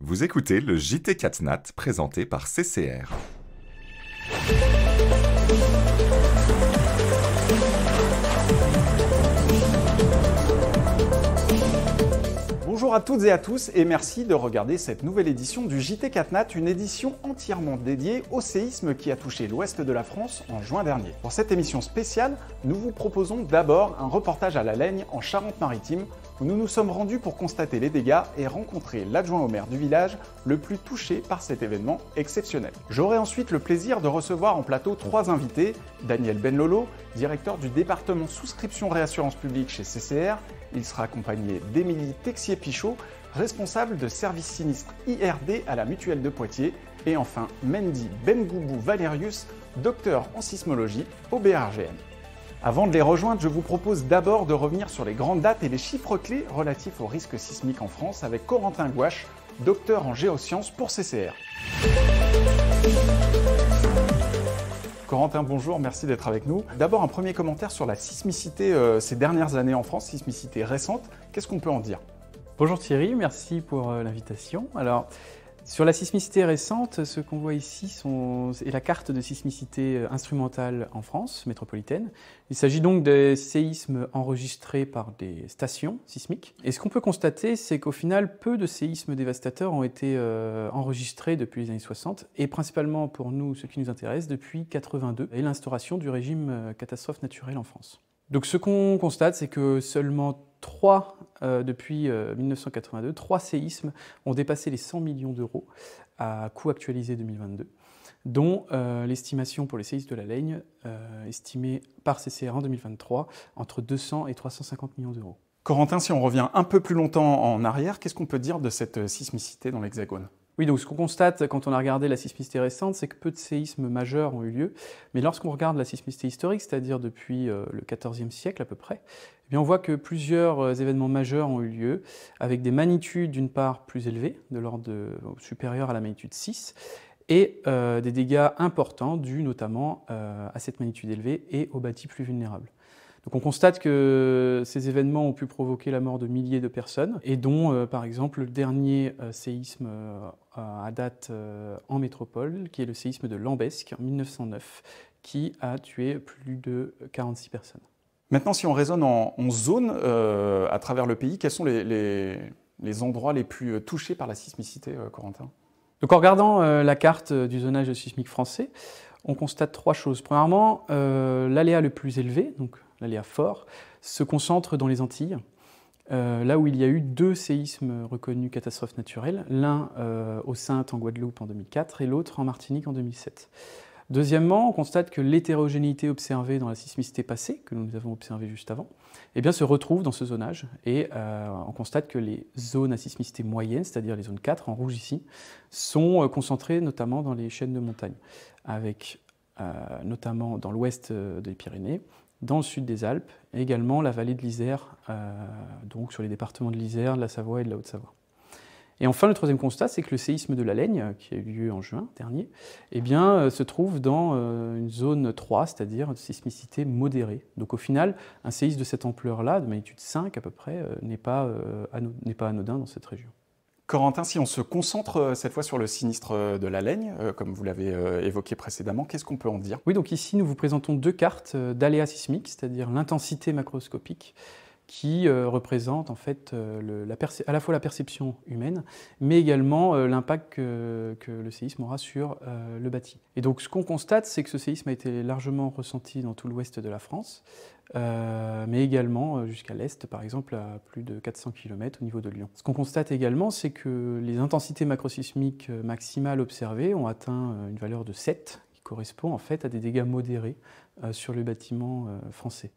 Vous écoutez le JT 4 Nat présenté par CCR. Bonjour à toutes et à tous et merci de regarder cette nouvelle édition du JT 4 Nat, une édition entièrement dédiée au séisme qui a touché l'ouest de la France en juin dernier. Pour cette émission spéciale, nous vous proposons d'abord un reportage à La Laigne en Charente-Maritime où nous nous sommes rendus pour constater les dégâts et rencontrer l'adjoint au maire du village le plus touché par cet événement exceptionnel. J'aurai ensuite le plaisir de recevoir en plateau trois invités, Daniel Benlolo, directeur du département souscription réassurance publique chez CCR. Il sera accompagné d'Émilie Texier-Pichot, responsable de service sinistre IRD à la Mutuelle de Poitiers, et enfin Mendy Bengoubou Valerius, docteur en sismologie au BRGM. Avant de les rejoindre, je vous propose d'abord de revenir sur les grandes dates et les chiffres clés relatifs aux risques sismiques en France avec Corentin Gouache, docteur en géosciences pour CCR. Corentin, bonjour, merci d'être avec nous. D'abord, un premier commentaire sur la sismicité ces dernières années en France, sismicité récente. Qu'est-ce qu'on peut en dire ? Bonjour Thierry, merci pour l'invitation. Alors, sur la sismicité récente, ce qu'on voit ici est la carte de sismicité instrumentale en France métropolitaine. Il s'agit donc des séismes enregistrés par des stations sismiques. Et ce qu'on peut constater, c'est qu'au final, peu de séismes dévastateurs ont été enregistrés depuis les années 60, et principalement pour nous, ce qui nous intéresse, depuis 82 et l'instauration du régime catastrophe naturelle en France. Donc ce qu'on constate, c'est que seulement depuis 1982, 3 séismes ont dépassé les 100 millions d'euros à coût actualisé 2022, dont l'estimation pour les séismes de la Laigne, estimée par CCR en 2023, entre 200 et 350 millions d'euros. Corentin, si on revient un peu plus longtemps en arrière, qu'est-ce qu'on peut dire de cette sismicité dans l'Hexagone ? Oui, donc ce qu'on constate quand on a regardé la sismicité récente, c'est que peu de séismes majeurs ont eu lieu. Mais lorsqu'on regarde la sismicité historique, c'est-à-dire depuis le XIVe siècle à peu près, eh bien on voit que plusieurs événements majeurs ont eu lieu, avec des magnitudes d'une part plus élevées, de l'ordre supérieur à la magnitude 6, et des dégâts importants dus notamment à cette magnitude élevée et aux bâtis plus vulnérables. Donc on constate que ces événements ont pu provoquer la mort de milliers de personnes, et dont par exemple le dernier séisme à date en métropole, qui est le séisme de Lambesc en 1909, qui a tué plus de 46 personnes. Maintenant, si on raisonne en zone à travers le pays, quels sont les endroits les plus touchés par la sismicité, Corentin ? Donc en regardant la carte du zonage sismique français, on constate 3 choses. Premièrement, l'aléa le plus élevé, donc l'aléa fort, se concentre dans les Antilles, là où il y a eu 2 séismes reconnus catastrophes naturelles, l'un aux Saintes en Guadeloupe en 2004 et l'autre en Martinique en 2007. Deuxièmement, on constate que l'hétérogénéité observée dans la sismicité passée, que nous avons observée juste avant, eh bien, se retrouve dans ce zonage, et on constate que les zones à sismicité moyenne, c'est-à-dire les zones 4 en rouge ici, sont concentrées notamment dans les chaînes de montagnes, avec notamment dans l'ouest des Pyrénées, dans le sud des Alpes, et également la vallée de l'Isère, donc sur les départements de l'Isère, de la Savoie et de la Haute-Savoie. Et enfin, le troisième constat, c'est que le séisme de la Laigne, qui a eu lieu en juin dernier, eh bien, se trouve dans une zone 3, c'est-à-dire de sismicité modérée. Donc au final, un séisme de cette ampleur-là, de magnitude 5 à peu près, n'est pas anodin dans cette région. Corentin, si on se concentre cette fois sur le sinistre de la Laigne, comme vous l'avez évoqué précédemment, qu'est-ce qu'on peut en dire ? Oui, donc ici, nous vous présentons 2 cartes d'aléas sismiques, c'est-à-dire l'intensité macroscopique, qui représente en fait à la fois la perception humaine, mais également l'impact que le séisme aura sur le bâti. Et donc ce qu'on constate, c'est que ce séisme a été largement ressenti dans tout l'ouest de la France, mais également jusqu'à l'est, par exemple, à plus de 400 km au niveau de Lyon. Ce qu'on constate également, c'est que les intensités macrosismiques maximales observées ont atteint une valeur de 7, qui correspond en fait à des dégâts modérés sur le bâtiment français.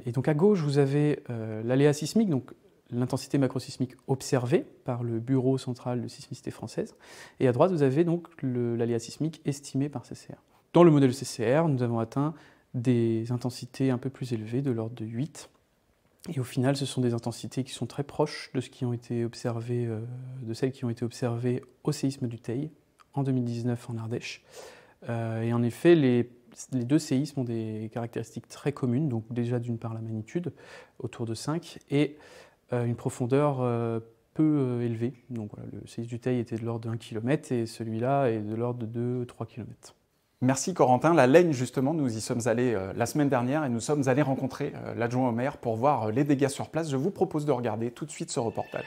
Et donc à gauche, vous avez l'aléa sismique, donc l'intensité macrosismique observée par le Bureau central de sismicité française, et à droite, vous avez donc l'aléa sismique estimé par CCR. Dans le modèle CCR, nous avons atteint des intensités un peu plus élevées, de l'ordre de 8, et au final, ce sont des intensités qui sont très proches de celles qui ont été observées au séisme du Teil en 2019 en Ardèche. Et en effet, les 2 séismes ont des caractéristiques très communes, donc déjà d'une part la magnitude, autour de 5, et une profondeur peu élevé. Donc voilà, le séisme du Teil était de l'ordre de 1 km et celui-là est de l'ordre de 2-3 km. Merci Corentin. La Laigne, justement, nous y sommes allés la semaine dernière et nous sommes allés rencontrer l'adjoint au maire pour voir les dégâts sur place. Je vous propose de regarder tout de suite ce reportage.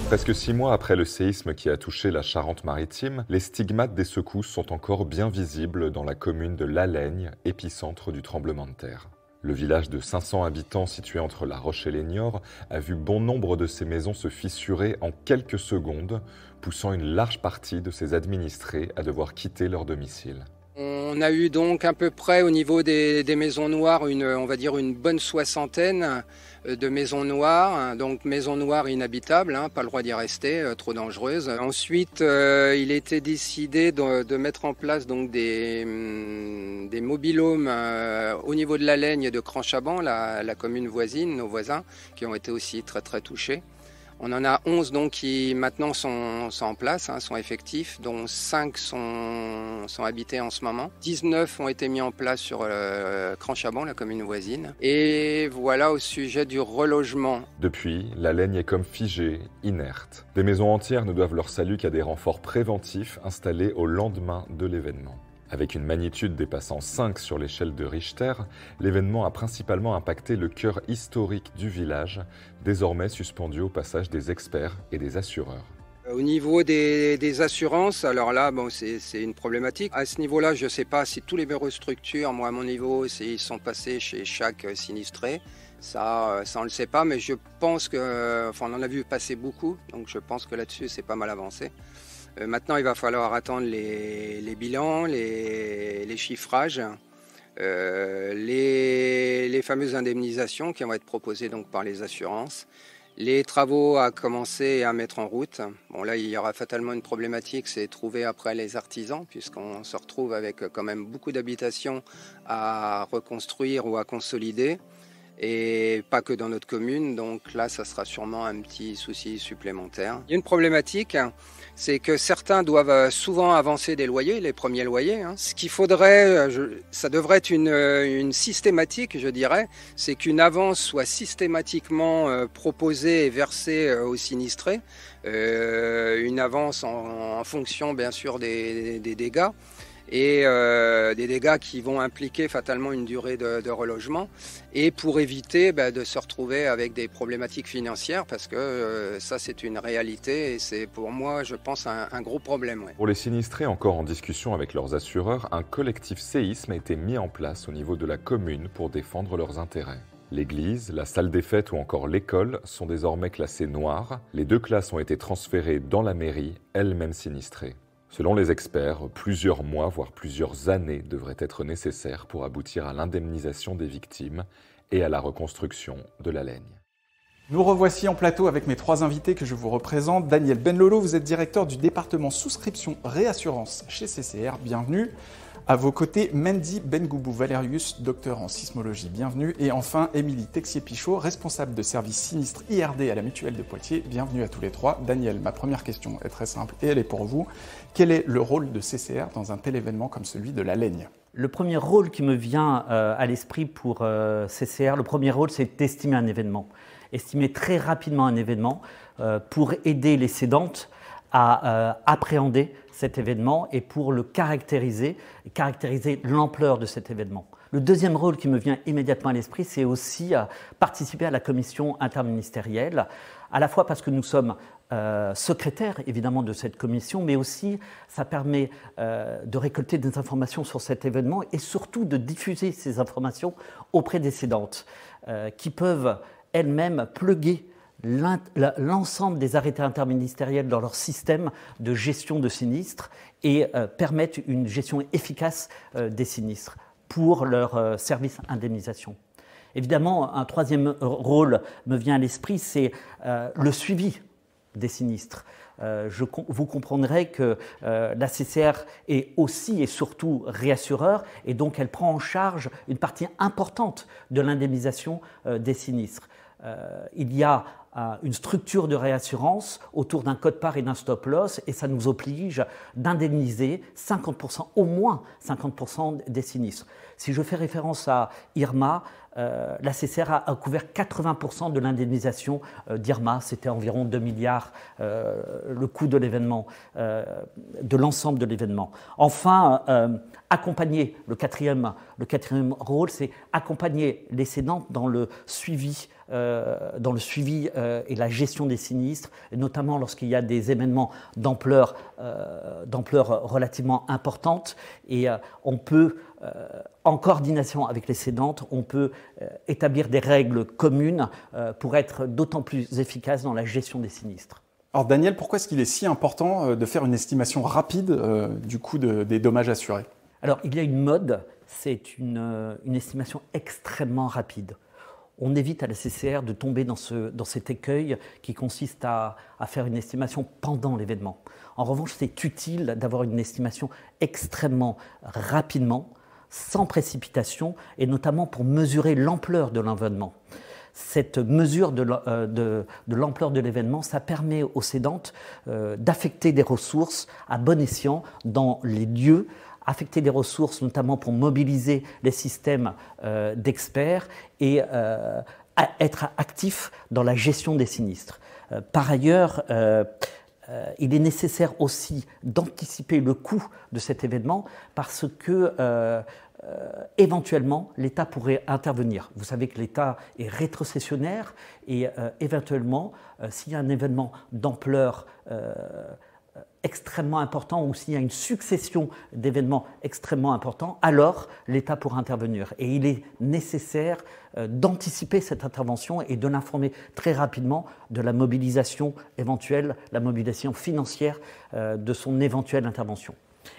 Presque 6 mois après le séisme qui a touché la Charente-Maritime, les stigmates des secousses sont encore bien visibles dans la commune de La Laigne, épicentre du tremblement de terre. Le village de 500 habitants situé entre La Roche et les Niort a vu bon nombre de ses maisons se fissurer en quelques secondes, poussant une large partie de ses administrés à devoir quitter leur domicile. On a eu donc à peu près au niveau des maisons noires, on va dire une bonne soixantaine de maisons noires. Donc maisons noires inhabitables, pas le droit d'y rester, trop dangereuses. Ensuite, il était décidé de mettre en place donc des mobilhomes au niveau de la Laigne et de Cranchaban, la commune voisine, nos voisins, qui ont été aussi très très touchés. On en a 11 donc, qui maintenant sont en place, sont effectifs, dont 5 sont habités en ce moment. 19 ont été mis en place sur Cranchaban, la commune voisine. Et voilà au sujet du relogement. Depuis, La Laigne est comme figée, inerte. Des maisons entières ne doivent leur salut qu'à des renforts préventifs installés au lendemain de l'événement. Avec une magnitude dépassant 5 sur l'échelle de Richter, l'événement a principalement impacté le cœur historique du village, désormais suspendu au passage des experts et des assureurs. Au niveau des assurances, alors là, c'est une problématique. À ce niveau-là, je ne sais pas si tous les bureaux structures, moi à mon niveau, ils sont passés chez chaque sinistré. Ça on ne le sait pas, mais je pense on en a vu passer beaucoup, donc je pense que là-dessus, c'est pas mal avancé. Maintenant, il va falloir attendre les bilans, les chiffrages, les fameuses indemnisations qui vont être proposées donc par les assurances, les travaux à commencer et à mettre en route. Bon, là, il y aura fatalement une problématique, c'est trouver après les artisans, puisqu'on se retrouve avec quand même beaucoup d'habitations à reconstruire ou à consolider. Et pas que dans notre commune, donc là, ça sera sûrement un petit souci supplémentaire. Il y a une problématique, c'est que certains doivent souvent avancer des loyers, les premiers loyers. Ce qu'il faudrait, ça devrait être une systématique, je dirais, c'est qu'une avance soit systématiquement proposée et versée aux sinistrés. Une avance en fonction, bien sûr, des dégâts. Et des dégâts qui vont impliquer fatalement une durée de relogement, et pour éviter de se retrouver avec des problématiques financières, parce que ça c'est une réalité et c'est pour moi je pense un gros problème. Ouais. Pour les sinistrés encore en discussion avec leurs assureurs, un collectif séisme a été mis en place au niveau de la commune pour défendre leurs intérêts. L'église, la salle des fêtes ou encore l'école sont désormais classées noires. Les 2 classes ont été transférées dans la mairie, elle-même sinistrée. Selon les experts, plusieurs mois, voire plusieurs années devraient être nécessaires pour aboutir à l'indemnisation des victimes et à la reconstruction de La Laigne. Nous revoici en plateau avec mes 3 invités que je vous représente. Daniel Benlolo, vous êtes directeur du département souscription réassurance chez CCR, bienvenue. À vos côtés, Mendy Bengoubou-Valerius, docteur en sismologie, bienvenue. Et enfin, Émilie Texier-Pichot, responsable de service sinistre IRD à la Mutuelle de Poitiers, bienvenue à tous les 3. Daniel, ma première question est très simple et elle est pour vous. Quel est le rôle de CCR dans un tel événement comme celui de La Laigne ? Le premier rôle qui me vient à l'esprit pour CCR, le premier rôle, c'est d'estimer un événement. Estimer très rapidement un événement pour aider les cédantes à appréhender cet événement et pour le caractériser l'ampleur de cet événement. Le deuxième rôle qui me vient immédiatement à l'esprit, c'est aussi participer à la commission interministérielle, à la fois parce que nous sommes secrétaires évidemment de cette commission, mais aussi ça permet de récolter des informations sur cet événement et surtout de diffuser ces informations auprès des cédantes qui peuvent elles-mêmes pluguer l'ensemble des arrêtés interministériels dans leur système de gestion de sinistres et permettre une gestion efficace des sinistres pour leur service indemnisation. Évidemment, un troisième rôle me vient à l'esprit, c'est le suivi des sinistres. Vous comprendrez que la CCR est aussi et surtout réassureur et donc elle prend en charge une partie importante de l'indemnisation des sinistres. Il y a une structure de réassurance autour d'un quote-part et d'un stop-loss et ça nous oblige d'indemniser 50%, au moins 50% des sinistres. Si je fais référence à Irma, la CCR a couvert 80% de l'indemnisation d'Irma, c'était environ 2 milliards le coût de l'événement, de l'ensemble de l'événement. Enfin, accompagner, le quatrième rôle, c'est accompagner les cédants dans le suivi et la gestion des sinistres, et notamment lorsqu'il y a des événements d'ampleur relativement importante. Et on peut, en coordination avec les cédantes, on peut établir des règles communes pour être d'autant plus efficace dans la gestion des sinistres. Alors Daniel, pourquoi est-ce qu'il est si important de faire une estimation rapide du coût des dommages assurés? Alors, il y a une mode, c'est une estimation extrêmement rapide. On évite à la CCR de tomber dans cet écueil qui consiste à faire une estimation pendant l'événement. En revanche, c'est utile d'avoir une estimation extrêmement rapidement, sans précipitation, et notamment pour mesurer l'ampleur de l'événement. Cette mesure de l'ampleur de l'événement, ça permet aux cédantes d'affecter des ressources à bon escient dans les lieux, affecter des ressources notamment pour mobiliser les systèmes d'experts et être actif dans la gestion des sinistres. Par ailleurs, il est nécessaire aussi d'anticiper le coût de cet événement parce que éventuellement l'État pourrait intervenir. Vous savez que l'État est rétrocessionnaire et éventuellement, s'il y a un événement d'ampleur extrêmement important ou s'il y a une succession d'événements extrêmement importants, alors l'État pourra intervenir. Et il est nécessaire d'anticiper cette intervention et de l'informer très rapidement de la mobilisation éventuelle, la mobilisation financière de son éventuelle intervention.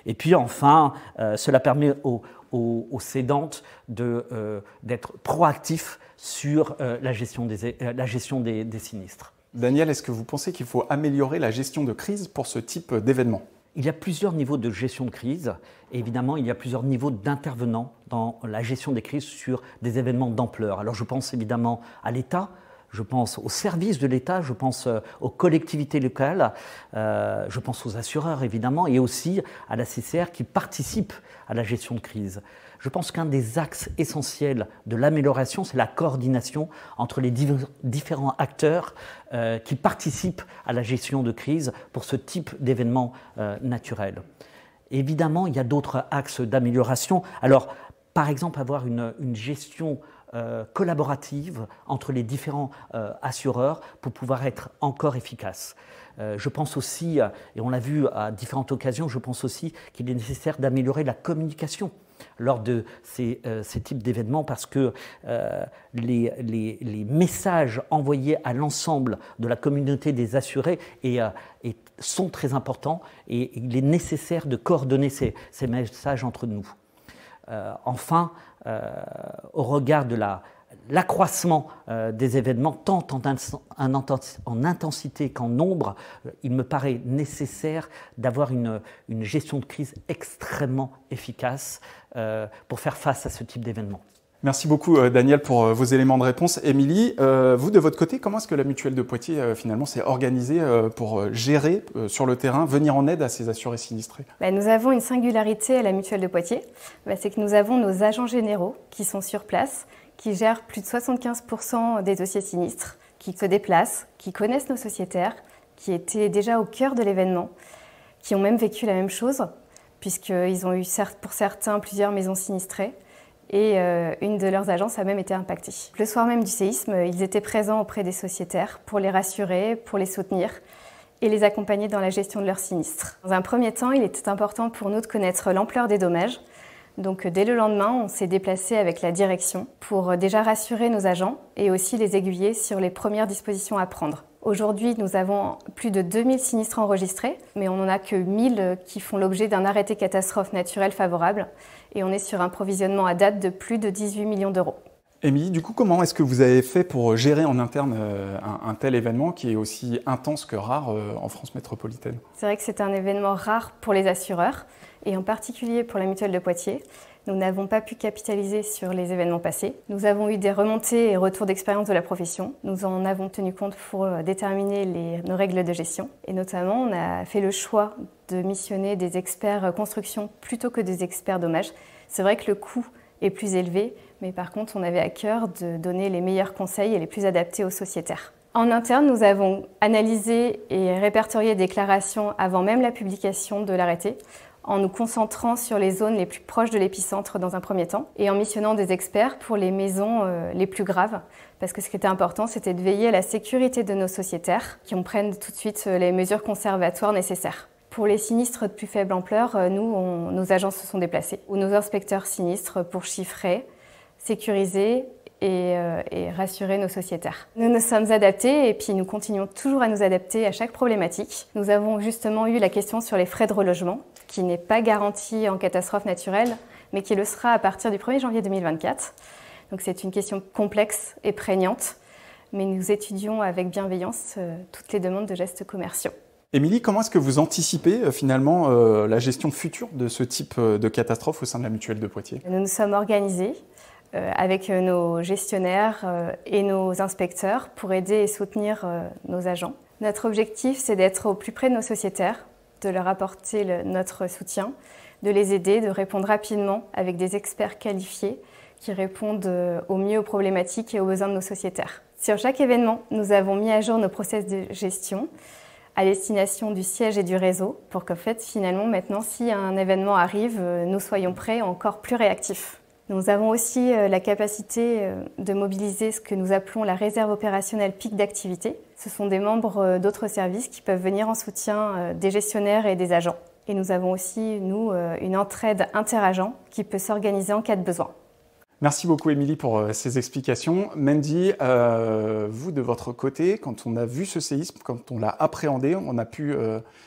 Et puis enfin, cela permet aux cédantes d'être proactifs sur la gestion des sinistres. Daniel, est-ce que vous pensez qu'il faut améliorer la gestion de crise pour ce type d'événement? Il y a plusieurs niveaux de gestion de crise. Et évidemment, il y a plusieurs niveaux d'intervenants dans la gestion des crises sur des événements d'ampleur. Alors je pense évidemment à l'État, je pense aux services de l'État, je pense aux collectivités locales, je pense aux assureurs évidemment, et aussi à la CCR qui participe à la gestion de crise. Je pense qu'un des axes essentiels de l'amélioration, c'est la coordination entre les différents acteurs qui participent à la gestion de crise pour ce type d'événement naturel. Évidemment, il y a d'autres axes d'amélioration. Alors, par exemple, avoir une gestion collaborative entre les différents assureurs pour pouvoir être encore efficace. Je pense aussi, et on l'a vu à différentes occasions, je pense aussi qu'il est nécessaire d'améliorer la communication lors de ces types d'événements parce que les messages envoyés à l'ensemble de la communauté des assurés sont très importants et il est nécessaire de coordonner ces messages entre nous. Enfin, au regard de l'accroissement des événements, tant en intensité qu'en nombre, il me paraît nécessaire d'avoir une gestion de crise extrêmement efficace pour faire face à ce type d'événement. Merci beaucoup Daniel pour vos éléments de réponse. Émilie, vous de votre côté, comment est-ce que la Mutuelle de Poitiers finalement s'est organisée pour gérer sur le terrain, venir en aide à ces assurés sinistrés? Nous avons une singularité à la Mutuelle de Poitiers, c'est que nous avons nos agents généraux qui sont sur place, qui gèrent plus de 75% des dossiers sinistres, qui se déplacent, qui connaissent nos sociétaires, qui étaient déjà au cœur de l'événement, qui ont même vécu la même chose, puisqu'ils ont eu pour certains plusieurs maisons sinistrées, et une de leurs agences a même été impactée. Le soir même du séisme, ils étaient présents auprès des sociétaires pour les rassurer, pour les soutenir et les accompagner dans la gestion de leurs sinistres. Dans un premier temps, il était important pour nous de connaître l'ampleur des dommages. Donc dès le lendemain, on s'est déplacé avec la direction pour déjà rassurer nos agents et aussi les aiguiller sur les premières dispositions à prendre. Aujourd'hui, nous avons plus de 2000 sinistres enregistrés, mais on n'en a que 1000 qui font l'objet d'un arrêté catastrophe naturelle favorable. Et on est sur un provisionnement à date de plus de 18 millions d'euros. Émilie, du coup, comment est-ce que vous avez fait pour gérer en interne un tel événement qui est aussi intense que rare en France métropolitaine? C'est vrai que c'est un événement rare pour les assureurs, et en particulier pour la Mutuelle de Poitiers. Nous n'avons pas pu capitaliser sur les événements passés. Nous avons eu des remontées et retours d'expérience de la profession. Nous en avons tenu compte pour déterminer nos règles de gestion. Et notamment, on a fait le choix de missionner des experts construction plutôt que des experts dommages. C'est vrai que le coût est plus élevé, mais par contre, on avait à cœur de donner les meilleurs conseils et les plus adaptés aux sociétaires. En interne, nous avons analysé et répertorié les déclarations avant même la publication de l'arrêté, en nous concentrant sur les zones les plus proches de l'épicentre dans un premier temps, et en missionnant des experts pour les maisons les plus graves, parce que ce qui était important, c'était de veiller à la sécurité de nos sociétaires, qui prennent tout de suite les mesures conservatoires nécessaires. Pour les sinistres de plus faible ampleur, nos agents se sont déplacés, ou nos inspecteurs sinistres pour chiffrer, sécuriser et rassurer nos sociétaires. Nous nous sommes adaptés et puis nous continuons toujours à nous adapter à chaque problématique. Nous avons justement eu la question sur les frais de relogement, qui n'est pas garanti en catastrophe naturelle, mais qui le sera à partir du 1er janvier 2024. Donc c'est une question complexe et prégnante, mais nous étudions avec bienveillance toutes les demandes de gestes commerciaux. Émilie, comment est-ce que vous anticipez finalement la gestion future de ce type de catastrophe au sein de la Mutuelle de Poitiers? Nous nous sommes organisés avec nos gestionnaires et nos inspecteurs pour aider et soutenir nos agents. Notre objectif, c'est d'être au plus près de nos sociétaires, de leur apporter notre soutien, de les aider, de répondre rapidement avec des experts qualifiés qui répondent au mieux aux problématiques et aux besoins de nos sociétaires. Sur chaque événement, nous avons mis à jour nos process de gestion à destination du siège et du réseau pour qu'en fait, finalement, maintenant, si un événement arrive, nous soyons prêts, encore plus réactifs. Nous avons aussi la capacité de mobiliser ce que nous appelons la réserve opérationnelle pic d'activité. Ce sont des membres d'autres services qui peuvent venir en soutien des gestionnaires et des agents. Et nous avons aussi, nous, une entraide interagents qui peut s'organiser en cas de besoin. Merci beaucoup Émilie pour ces explications. Mandy, vous de votre côté, quand on a vu ce séisme, quand on l'a appréhendé, on a pu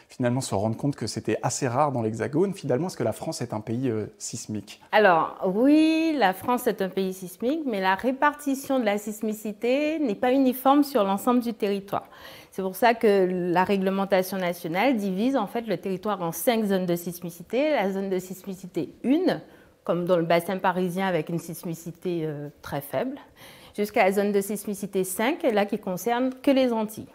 finalement se rendre compte que c'était assez rare dans l'Hexagone. Finalement, est-ce que la France est un pays sismique? Alors oui, la France est un pays sismique, mais la répartition de la sismicité n'est pas uniforme sur l'ensemble du territoire. C'est pour ça que la réglementation nationale divise en fait le territoire en 5 zones de sismicité. La zone de sismicité 1, comme dans le bassin parisien avec une sismicité très faible, jusqu'à la zone de sismicité 5, là qui concerne que les Antilles.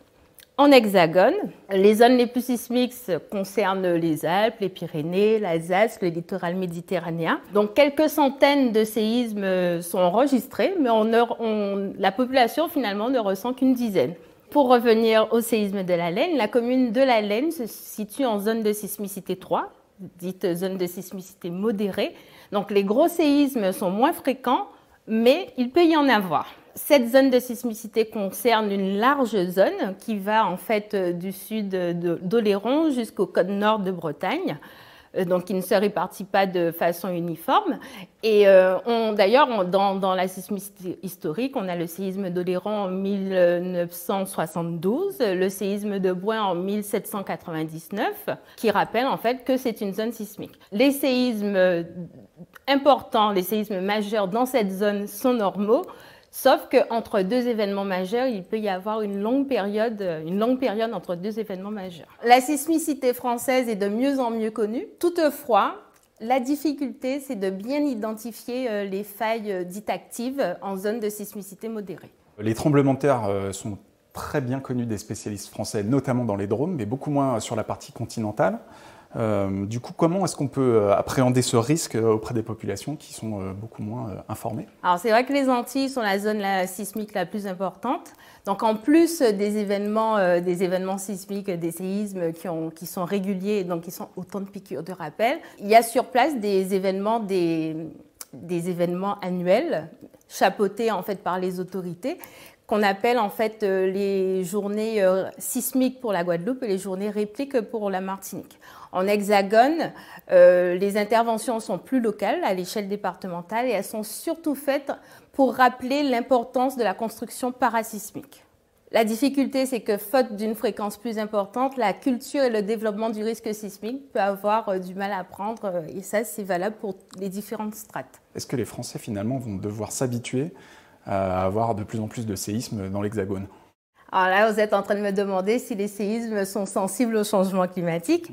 En Hexagone, les zones les plus sismiques concernent les Alpes, les Pyrénées, l'Alsace, le littoral méditerranéen. Donc quelques centaines de séismes sont enregistrés, mais la population finalement ne ressent qu'une dizaine. Pour revenir au séisme de la Laine, la commune de la Laine se situe en zone de sismicité 3, dite zone de sismicité modérée. Donc les gros séismes sont moins fréquents, mais il peut y en avoir. Cette zone de sismicité concerne une large zone qui va en fait du sud d'Oléron jusqu'au côte nord de Bretagne, donc qui ne se répartit pas de façon uniforme. Et d'ailleurs, dans la sismicité historique, on a le séisme d'Oléron en 1972, le séisme de Bouin en 1799, qui rappellent en fait que c'est une zone sismique. Les séismes importants, les séismes majeurs dans cette zone sont normaux, sauf qu'entre deux événements majeurs, il peut y avoir une longue période entre deux événements majeurs. La sismicité française est de mieux en mieux connue. Toutefois, la difficulté, c'est de bien identifier les failles dites actives en zone de sismicité modérée. Les tremblements de terre sont très bien connus des spécialistes français, notamment dans les Dômes, mais beaucoup moins sur la partie continentale. Du coup, comment est-ce qu'on peut appréhender ce risque auprès des populations qui sont beaucoup moins informées? Alors, c'est vrai que les Antilles sont la zone sismique la plus importante. Donc, en plus des événements sismiques, des séismes qui sont réguliers, donc qui sont autant de piqûres de rappel, il y a sur place des événements annuels, chapeautés en fait par les autorités, qu'on appelle en fait les journées sismiques pour la Guadeloupe et les journées répliques pour la Martinique. En Hexagone, les interventions sont plus locales à l'échelle départementale et elles sont surtout faites pour rappeler l'importance de la construction parasismique. La difficulté, c'est que faute d'une fréquence plus importante, la culture et le développement du risque sismique peut avoir du mal à prendre et ça, c'est valable pour les différentes strates. Est-ce que les Français finalement vont devoir s'habituer à avoir de plus en plus de séismes dans l'Hexagone? Alors là, vous êtes en train de me demander si les séismes sont sensibles au changement climatique.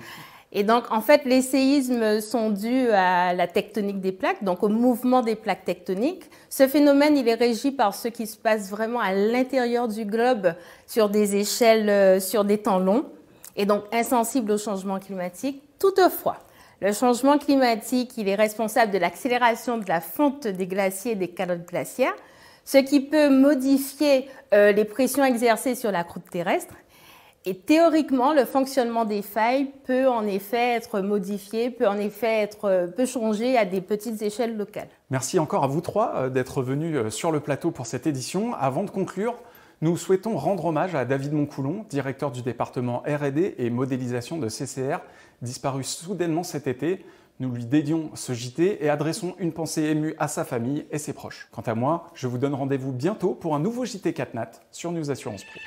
Et donc, en fait, les séismes sont dus à la tectonique des plaques, donc au mouvement des plaques tectoniques. Ce phénomène, il est régi par ce qui se passe vraiment à l'intérieur du globe sur des échelles, sur des temps longs, et donc insensible au changement climatique. Toutefois, Le changement climatique, il est responsable de l'accélération de la fonte des glaciers et des calottes glaciaires, ce qui peut modifier les pressions exercées sur la croûte terrestre. Et théoriquement, le fonctionnement des failles peut en effet être modifié, peut changer à des petites échelles locales. Merci encore à vous trois d'être venus sur le plateau pour cette édition. Avant de conclure, nous souhaitons rendre hommage à David Moncoulon, directeur du département R&D et modélisation de CCR, disparu soudainement cet été. Nous lui dédions ce JT et adressons une pensée émue à sa famille et ses proches. Quant à moi, je vous donne rendez-vous bientôt pour un nouveau JT CatNat sur News Assurance Pro.